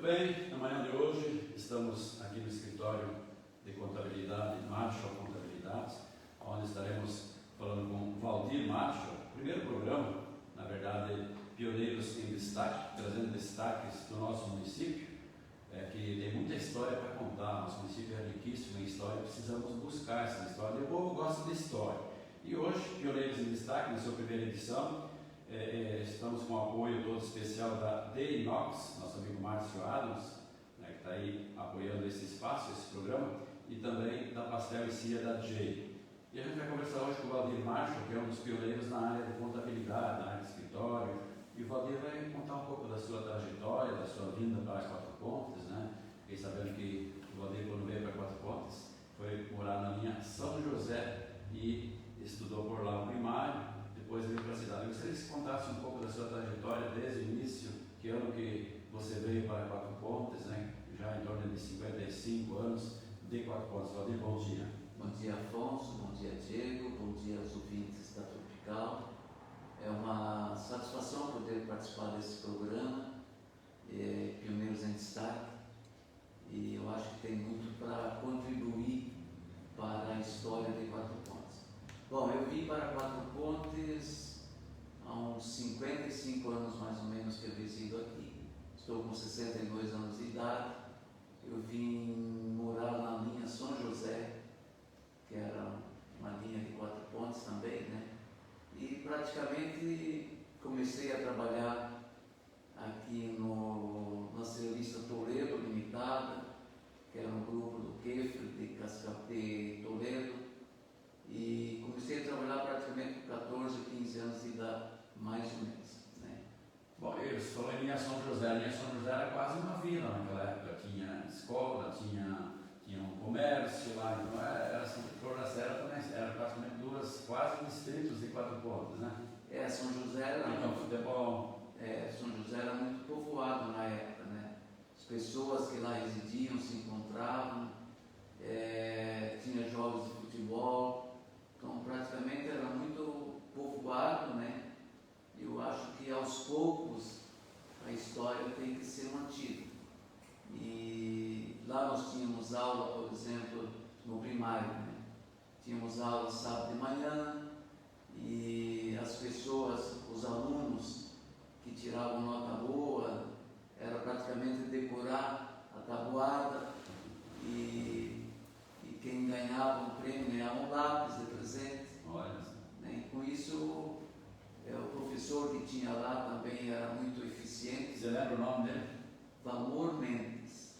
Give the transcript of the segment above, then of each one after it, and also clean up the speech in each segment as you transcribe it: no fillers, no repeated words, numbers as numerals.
bem, na manhã de hoje estamos aqui no escritório de contabilidade Marshall Contabilidades, onde estaremos falando com Valdir Marshall, primeiro programa, na verdade, pioneiros em destaque, trazendo destaques do nosso município, que tem muita história para contar. Nosso município é riquíssimo em história, precisamos buscar essa história. O povo gosta de história. E hoje, pioneiros em destaque, na sua primeira edição, estamos com o apoio todo especial da The Inox, nosso amigo Márcio Adams, que está aí apoiando esse espaço, esse programa, e também da Pastel e Cia da J. E a gente vai conversar hoje com o Valdir Marshall, que é um dos pioneiros na área de contabilidade, na área de escritório. E o Valdir vai contar um pouco da sua trajetória, da sua vinda para Quatro Pontes, né? Fiquei sabendo que o Valdir, quando veio para Quatro Pontes, foi morar na linha São José e estudou por lá o primário. Depois veio para a cidade. Eu gostaria que você contasse um pouco da sua trajetória desde o início, que ano que você veio para Quatro Pontes, né? Já em torno de 55 anos de Quatro Pontes. Valdir, bom dia. Bom dia, Afonso, bom dia, Diego, bom dia aos ouvintes da Tropical. É uma satisfação poder participar desse programa, Pioneiros em Destaque, e eu acho que tem muito para contribuir para a história de Quatro Pontes. Bom, eu vim para Quatro Pontes há uns 55 anos mais ou menos que eu resido aqui. Estou com 62 anos de idade. Eu vim morar na linha São José, que era uma linha de Quatro Pontes também, né? E praticamente comecei a trabalhar aqui na Cerealista Toledo Limitada, que era um grupo do Kefir de Toledo, e comecei a trabalhar praticamente com 14, 15 anos de idade, mais ou menos, né? Bom, eu falou em linha São José. A linha São José era quase uma vila naquela época. Tinha escola, tinha um comércio lá, então era assim, Flor da Serra também era praticamente quase distritos de Quatro Pontes, né? São José era então, futebol. São José era muito povoado na época, né? As pessoas que lá residiam se encontravam, tinha jogos de futebol, então praticamente era muito povoado, né? Eu acho que aos poucos a história tem que ser mantida. E lá nós tínhamos aula, por exemplo, no primário, né? Tínhamos aula sábado de manhã e as pessoas, os alunos que tiravam nota boa, era praticamente decorar a tabuada e quem ganhava um prêmio ganhava um lápis de presente. Olha. Né? E com isso, o professor que tinha lá também era muito eficiente. Você lembra o nome dele? Valmor Mendes.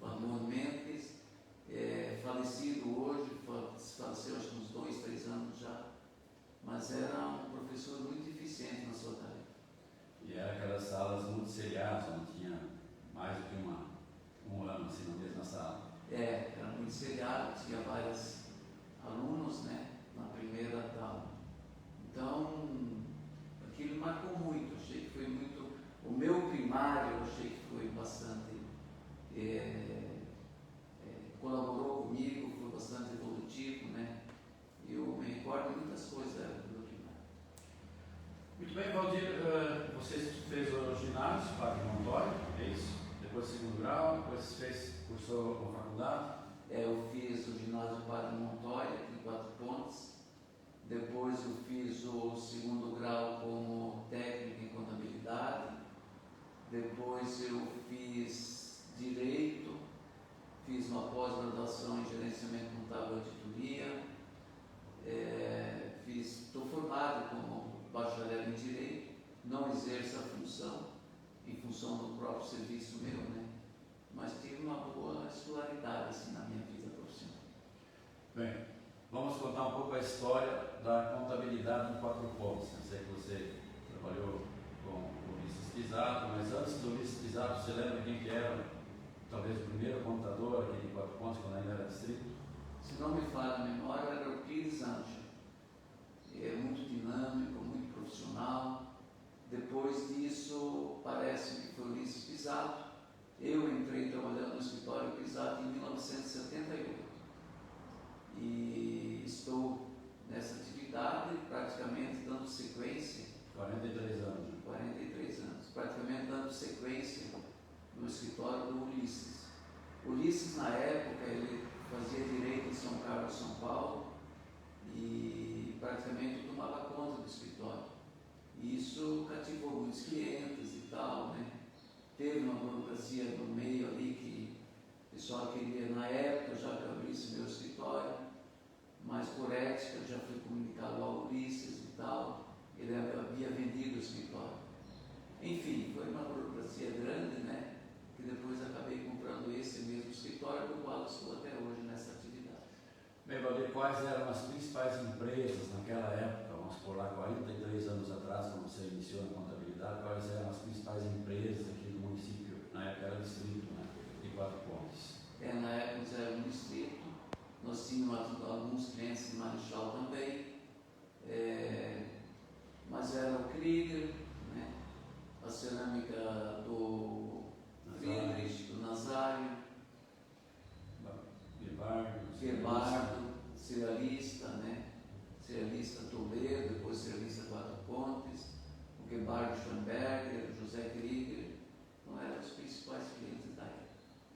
Valmor Mendes, falecido hoje, faleceu acho que uns 2, 3 anos já, mas era um professor muito eficiente na sua tarefa. E era aquelas salas multisseriadas, onde tinha mais do que um ano assim, na mesma sala. Era muito seriado, tinha vários alunos, né, na primeira aula. Então, aquilo marcou muito, achei que foi muito. O meu primário, eu achei que foi bastante. Colaborou comigo, foi bastante evolutivo, né? Eu me recordo de muitas coisas do meu primário. Muito bem, Valdir, você fez o ginásio, Padre Montório, é isso? Depois segundo grau, depois cursou a faculdade? Eu fiz o ginásio Padre Montório, em Quatro Pontes. Depois eu fiz o segundo grau como técnico em contabilidade. Depois eu fiz Direito, fiz uma pós-graduação em Gerenciamento Contábil e Auditoria, estou formado como bacharel em Direito, não exerço a função, em função do próprio serviço meu, né? Mas tive uma boa escolaridade assim, na minha vida profissional. Bem, vamos contar um pouco a história da contabilidade em Quatro Pontes. Eu sei que você trabalhou com o Ulisses Pisato, mas antes do Ulisses Pisato, você lembra quem que era, talvez, o primeiro contador aqui de Quatro Pontes, quando ainda era distrito? Se não me falha a memória, era o Pires Anjo. Muito dinâmico, muito profissional. Depois disso, parece que foi o Ulisses Pisato. Eu entrei trabalhando no escritório Pisato em 1978. E estou nessa atividade praticamente dando sequência. 43 anos. 43 anos. Praticamente dando sequência no escritório do Ulisses. Ulisses, na época, ele fazia direito em São Carlos, São Paulo, e praticamente tomava conta do escritório. E isso cativou muitos clientes e tal, né? Teve uma burocracia no meio ali que o pessoal queria, na época, já que eu abrisse meu escritório, mas por ética já fui comunicado ao Ulisses e tal, ele havia vendido o escritório. Enfim, foi uma burocracia grande, né? Que depois acabei comprando esse mesmo escritório, do qual estou até hoje nessa atividade. Bem, Valdir, quais eram as principais empresas naquela época, vamos por lá, 43 anos atrás, quando você iniciou na contabilidade, quais eram as principais empresas aqui do município? Na época era distrito, né? De Quatro Pontes. Na época nós era um distrito, nós tínhamos alguns clientes de Marechal também, mas era o Krieger, né? A cerâmica do Friedrich, do Nazário, Gebardo, cerealista, né? Cerealista Toledo, depois cerealista Quatro Pontes, o Gebardo Schoenberger, José Krieger, não eram os principais clientes da época.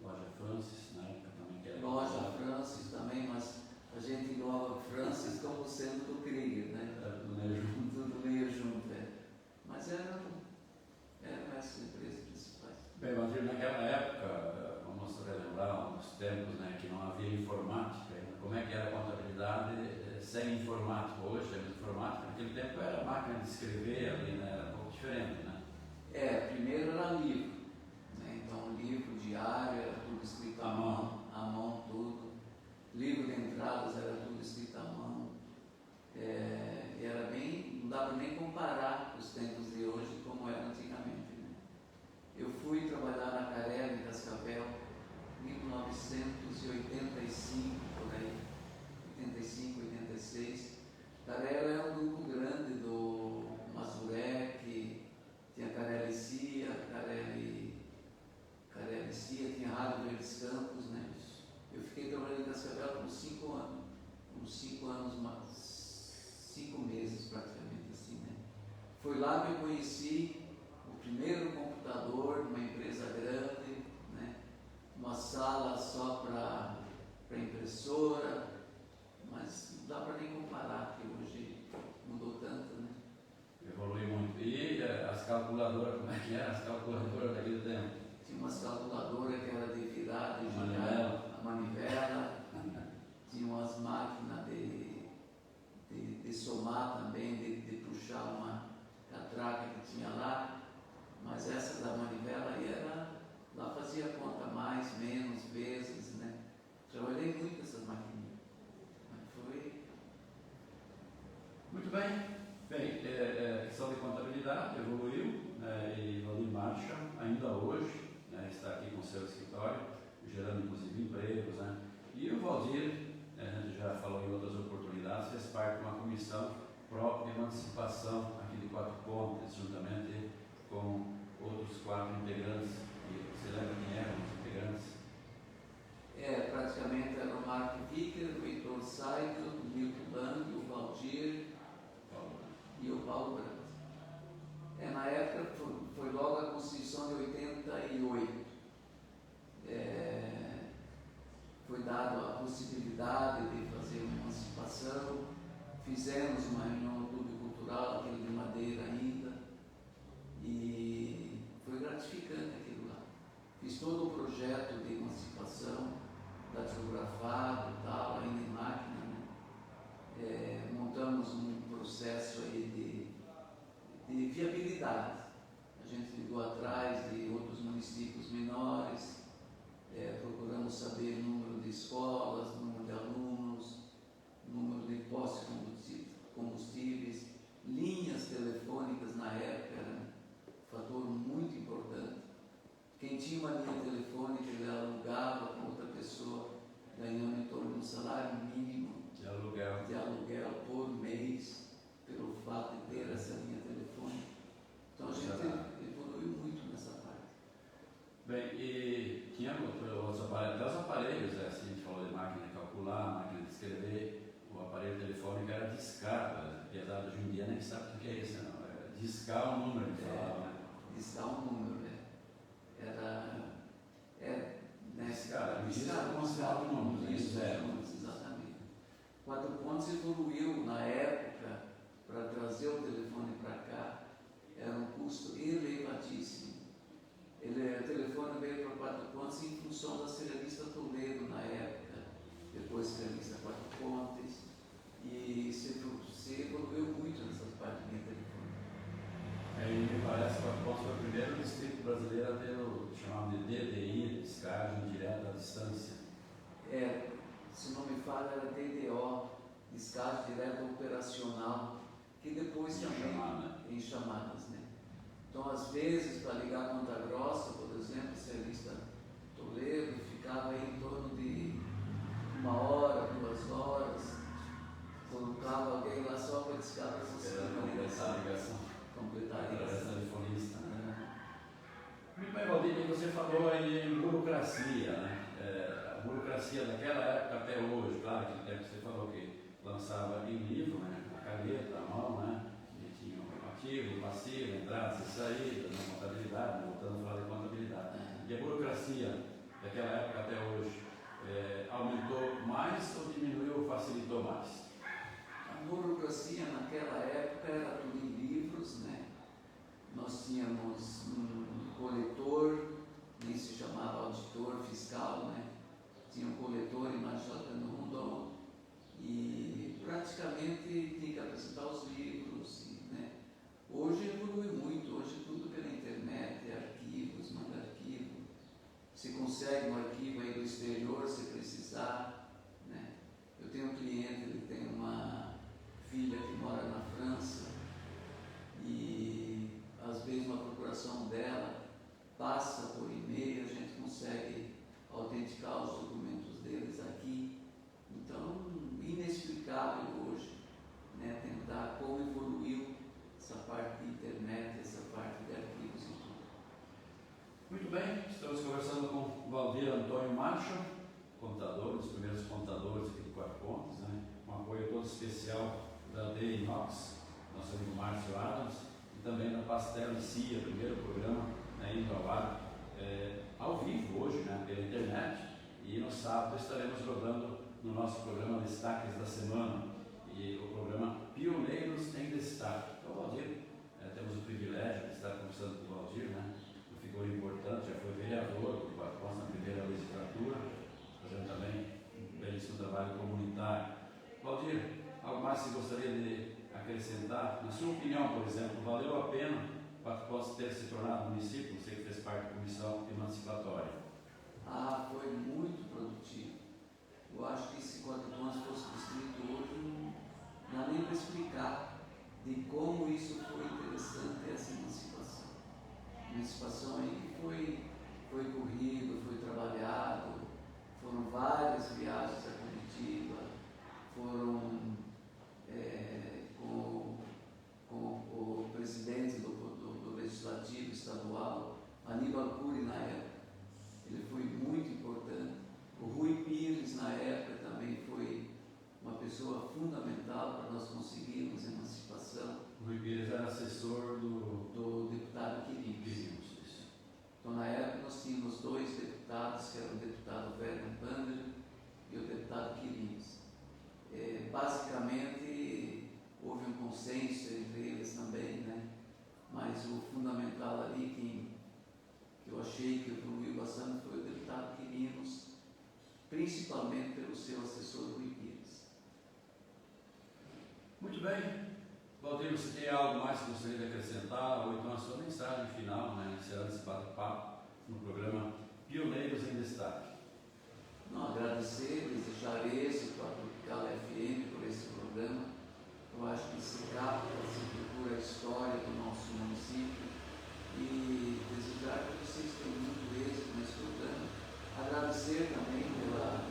Loja Francis, na época também que era. Loja Francis também, mas a gente engloba Francis como sendo do Krieger, né? Do meio junto. Tudo meio junto, Mas eram essas empresas principais. Bem, Valdir, naquela época, vamos relembrar os tempos, né, que não havia informática ainda. Como é que era a contabilidade sem informática? Hoje temos informática, naquele tempo era máquina de escrever ali, né? Era um pouco diferente, né? Primeiro era livro, né? Então livro diário era tudo escrito à mão tudo. Livro de entradas era tudo escrito à mão. E era bem, não dá para nem comparar os tempos de hoje como era antigamente, né? Eu fui trabalhar na Carelli, em Cascavel, em 1985, por aí, 85, 86. Carelli era um grupo grande do Mazurek, tinha Carelli Cia, tinha Rádio Verdes Campos, né? Eu fiquei trabalhando em Cascavel por 5 anos, uns 5 anos, 5 meses praticamente assim, né? Foi lá que eu conheci o primeiro computador de uma empresa grande, né? Uma sala só para impressora, mas não dá para nem comparar, porque hoje mudou tanto, né? Evoluiu muito. E as calculadoras, como é que eram as calculadoras daquele tempo? Tinha umas calculadoras que era de virar, de Manivela. a manivela, tinha umas máquinas de somar também, de puxar uma catraca que tinha lá, mas essa da manivela aí lá fazia conta mais, menos, vezes, né? Trabalhei muito nessas maquininhas, mas foi... Muito bem. Bem, a questão de contabilidade evoluiu, e Valdir Marcha, ainda hoje, está aqui com o seu escritório, gerando inclusive empregos, né? E o Valdir, a gente já falou em outras oportunidades, fez parte de uma comissão própria de emancipação aqui de Quatro Pontes, juntamente com outros 4 integrantes. E você lembra quem eram os integrantes? Praticamente era o Marco Vicker, o Heitor Saito, o Milton Lang, o Valdir e o Paulo Branco. Na época foi logo a Constituição de 88. Foi dada a possibilidade de fazer uma emancipação. Fizemos uma reunião no Clube Cultural, aquele de Madeira ainda, e foi gratificante aquilo lá. Fiz todo o projeto de emancipação, datilografado e tal, ainda em máquina, né? Montamos um processo aí de viabilidade. A gente ligou atrás de outros municípios menores, procuramos saber número de escolas, número de alunos, número de postos de combustíveis, linhas telefônicas na época era um fator muito importante. Quem tinha uma linha telefônica, ele alugava com outra pessoa, ganhando em torno de um salário mínimo De aluguel por mês, pelo fato de ter essa linha telefônica. Então a gente evoluiu muito nessa parte. Bem, e tinha outros aparelhos, até os aparelhos, assim, a gente falou de máquina de calcular, máquina de escrever, o aparelho telefônico era discar, apesar de hoje em dia nem sabe o que é isso, não. Discar um Quatro Pontes em função da Ceramista Toledo na época, depois Ceramista Quatro Pontes, e se evoluiu muito nessa parte de telefone. Aí me parece que o Quatro Pontes foi o primeiro distrito brasileiro a ter o chamado de DDI, descagem direta à distância. Se não me falha, era DDO, descagem direta operacional, que depois também em chamadas, né? Então, às vezes, para ligar a Ponta Grossa, por exemplo, Ceramista Toledo, ficava aí em torno de 1 hora, 2 horas, colocava alguém lá só para descarregar Completar a ligação. Completar a Através ligação. da telefonista. Muito bem, Valdir, você falou aí em burocracia, né? A burocracia daquela época até hoje, claro que no tempo você falou que lançava em livro, né? A caneta, a mão, né? E tinha o ativo, o passivo, entradas e saídas, na contabilidade, voltando a falar de contabilidade. E a burocracia daquela época até hoje aumentou mais ou diminuiu ou facilitou mais? A burocracia naquela época era tudo em livros, né? Nós tínhamos um coletor, nem se chamava auditor fiscal, né? Tinha um coletor em Majota no Rondon e praticamente tinha que apresentar os livros, né? Hoje evoluiu muito, hoje tudo pela internet, arquivos, manda arquivo. Você consegue um arquivo aí do exterior se precisar, né? Eu tenho um cliente, ele tem uma filha que mora na França e às vezes uma procuração dela passa por e-mail, a gente consegue autenticar os documentos deles aqui. Então, inexplicável hoje, né, tentar como evoluiu essa parte de internet, essa parte de arquivos e tudo. Muito bem, estamos conversando com o Valdir Antônio Macho, contador, um dos primeiros contadores aqui do Quatro Pontes, né? Um apoio todo especial da The Inox, nosso amigo Márcio Adams, e também da Pastel e Cia, primeiro programa em Gravado, ao vivo hoje, né, pela internet, e no sábado estaremos rodando no nosso programa Destaques da Semana, e o programa Pioneiros em Destaque. Então, Valdir, temos o privilégio de estar conversando com o Valdir, né, uma figura importante, já foi vereador do Quatro Pontes na primeira legislatura, fazendo também um belíssimo trabalho comunitário. Valdir, algo mais que você gostaria de acrescentar? Na sua opinião, por exemplo, valeu a pena Quatro Pontes ter se tornado município? Você que fez parte da comissão emancipatória. Foi muito produtivo. Eu acho que se Quatro Pontes fosse distrito hoje, não dá nem para explicar de como isso foi interessante, essa emancipação. Emancipação aí que foi corrido, foi trabalhado, foram várias viagens a Curitiba, foram com o presidente do Legislativo Estadual, Aníbal Cury, na época. Ele foi muito importante. O Rui Pires, na época, também foi uma pessoa fundamental para nós conseguirmos a emancipação. O Rui Pires era assessor do deputado Quirins. Então, na época, nós tínhamos 2 deputados, que eram o deputado Werner Bander e o deputado Quirins. Basicamente, houve um consenso entre eles também, né? Mas o fundamental ali, que eu achei que evoluiu bastante, foi o deputado Quirinos, principalmente pelo seu assessor Rui Pires. Muito bem. Valdir, você tem algo mais que gostaria de acrescentar, ou então a sua mensagem final, né? Será desse bate-papo no programa Pioneiros em Destaque. Não, agradecer, desejar êxito à Tropical FM por esse programa. Eu acho que se capta, se procura a história do nosso município e desejar que vocês tenham muito êxito nesse programa. Agradecer também pela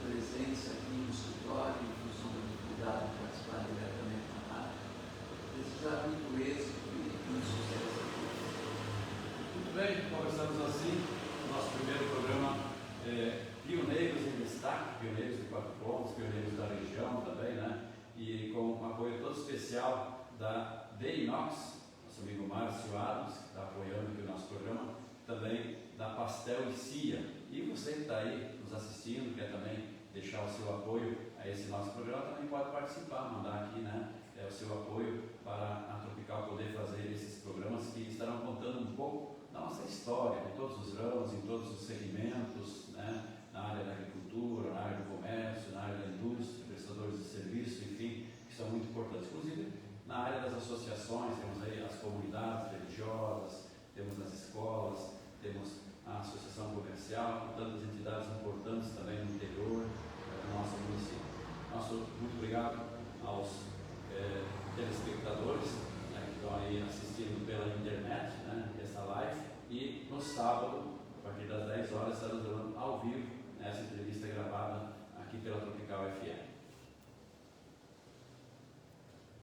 presença aqui no escritório, em função da dificuldade de participar diretamente na rádio. Desejar muito êxito e muito sucesso a todos. Muito bem, conversamos assim no nosso primeiro programa Pioneiros em Destaque, pioneiros de Quatro Pontes, pioneiros da região também, né? E com um apoio todo especial da The Inox, nosso amigo Márcio Adams, que está apoiando aqui o nosso programa, também da Pastel e Cia. E você que está aí nos assistindo, quer também deixar o seu apoio a esse nosso programa, também pode participar, mandar aqui, né, o seu apoio para a Tropical poder fazer esses programas que estarão contando um pouco da nossa história. história, em todos os ramos, em todos os segmentos, né? Na área da agricultura, na área do comércio, na área da indústria, prestadores de serviço, enfim, que são muito importantes. Inclusive, na área das associações, temos aí as comunidades religiosas, temos as escolas, temos a associação comercial, tantas entidades importantes também no interior do nosso município. Muito obrigado aos telespectadores, né, que estão aí assistindo pela internet, né, essa live, e no sábado, a partir das 10 horas, estaremos dando ao vivo essa entrevista gravada aqui pela Tropical FM.